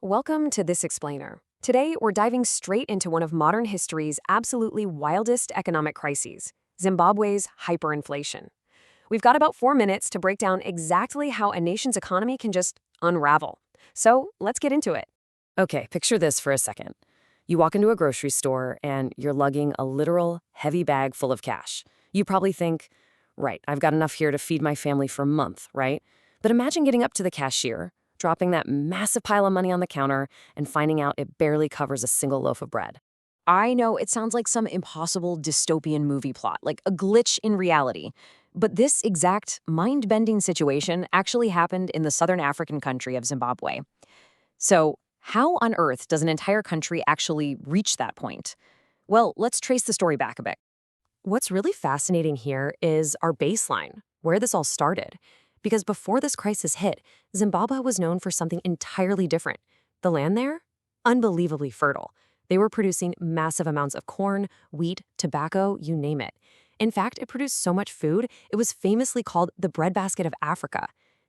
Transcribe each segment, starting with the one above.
Welcome to This Explainer. Today, we're diving straight into one of modern history's absolutely wildest economic crises, Zimbabwe's hyperinflation. We've got about 4 minutes to break down exactly how a nation's economy can just unravel. So let's get into it. Okay, picture this for a second. You walk into a grocery store and you're lugging a literal heavy bag full of cash. You probably think, right, I've got enough here to feed my family for a month, right? But imagine getting up to the cashier, dropping that massive pile of money on the counter, and finding out it barely covers a single loaf of bread. I know it sounds like some impossible dystopian movie plot, like a glitch in reality. But this exact mind-bending situation actually happened in the southern African country of Zimbabwe. So, how on earth does an entire country actually reach that point? Well, let's trace the story back a bit. What's really fascinating here is our baseline, where this all started. Because before this crisis hit, Zimbabwe was known for something entirely different. The land there? Unbelievably fertile. They were producing massive amounts of corn, wheat, tobacco, you name it. In fact, it produced so much food, it was famously called the breadbasket of Africa.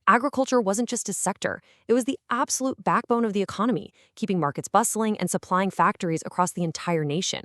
Agriculture wasn't just a sector, it was the absolute backbone of the economy, keeping markets bustling and supplying factories across the entire nation.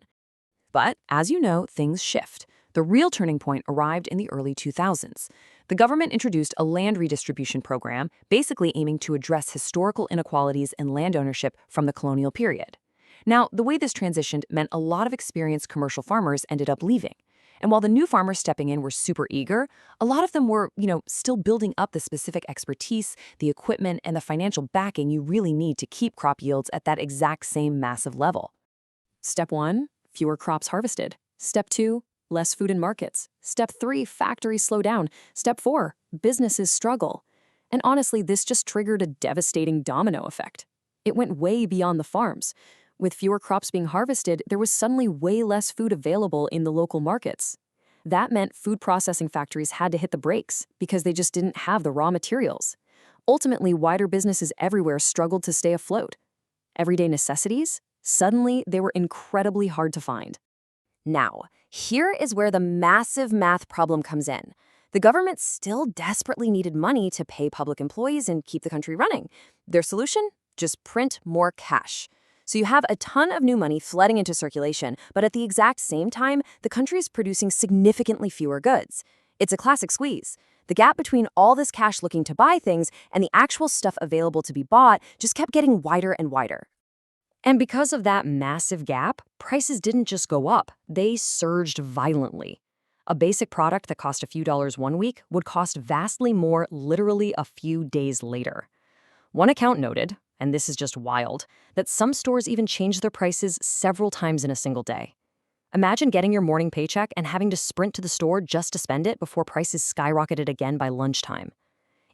But, as you know, things shift. The real turning point arrived in the early 2000s. The government introduced a land redistribution program, basically aiming to address historical inequalities in land ownership from the colonial period. Now, the way this transitioned meant a lot of experienced commercial farmers ended up leaving. And while the new farmers stepping in were super eager, a lot of them were, still building up the specific expertise, the equipment, and the financial backing you really need to keep crop yields at that exact same massive level. Step 1, fewer crops harvested. Step 2, less food in markets. Step 3, factories slow down. Step 4, businesses struggle. And honestly, this just triggered a devastating domino effect. It went way beyond the farms. With fewer crops being harvested, there was suddenly way less food available in the local markets. That meant food processing factories had to hit the brakes because they just didn't have the raw materials. Ultimately, wider businesses everywhere struggled to stay afloat. Everyday necessities? Suddenly, they were incredibly hard to find. Now, here is where the massive math problem comes in. The government still desperately needed money to pay public employees and keep the country running. Their solution? Just print more cash. So you have a ton of new money flooding into circulation, but at the exact same time, the country is producing significantly fewer goods. It's a classic squeeze. The gap between all this cash looking to buy things and the actual stuff available to be bought just kept getting wider and wider. And because of that massive gap, prices didn't just go up, they surged violently. A basic product that cost a few dollars one week would cost vastly more literally a few days later. One account noted, and this is just wild, that some stores even changed their prices several times in a single day. Imagine getting your morning paycheck and having to sprint to the store just to spend it before prices skyrocketed again by lunchtime.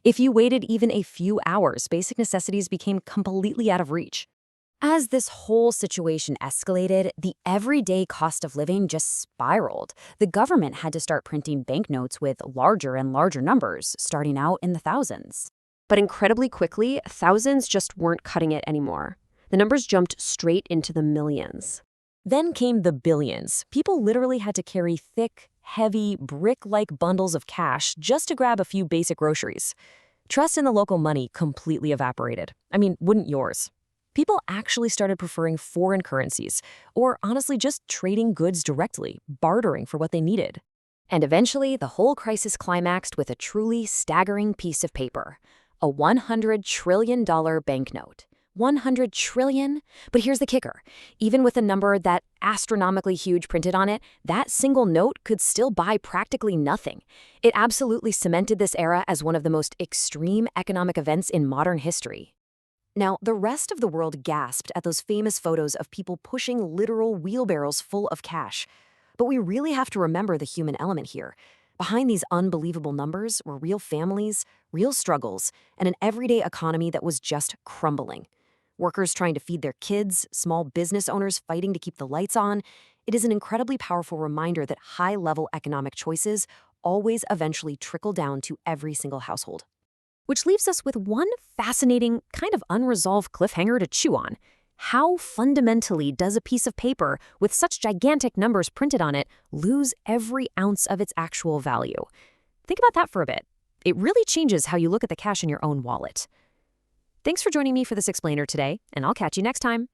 If you waited even a few hours, basic necessities became completely out of reach. As this whole situation escalated, the everyday cost of living just spiraled. The government had to start printing banknotes with larger and larger numbers, starting out in the thousands. But incredibly quickly, thousands just weren't cutting it anymore. The numbers jumped straight into the millions. Then came the billions. People literally had to carry thick, heavy, brick-like bundles of cash just to grab a few basic groceries. Trust in the local money completely evaporated. I mean, wouldn't yours? People actually started preferring foreign currencies, or honestly just trading goods directly, bartering for what they needed. And eventually, the whole crisis climaxed with a truly staggering piece of paper. A $100 trillion banknote. 100 trillion? But here's the kicker. Even with a number that astronomically huge printed on it, that single note could still buy practically nothing. It absolutely cemented this era as one of the most extreme economic events in modern history. Now, the rest of the world gasped at those famous photos of people pushing literal wheelbarrows full of cash. But we really have to remember the human element here. Behind these unbelievable numbers were real families, real struggles, and an everyday economy that was just crumbling. Workers trying to feed their kids, small business owners fighting to keep the lights on. It is an incredibly powerful reminder that high-level economic choices always eventually trickle down to every single household. Which leaves us with one fascinating, kind of unresolved cliffhanger to chew on. How fundamentally does a piece of paper with such gigantic numbers printed on it lose every ounce of its actual value? Think about that for a bit. It really changes how you look at the cash in your own wallet. Thanks for joining me for this explainer today, and I'll catch you next time.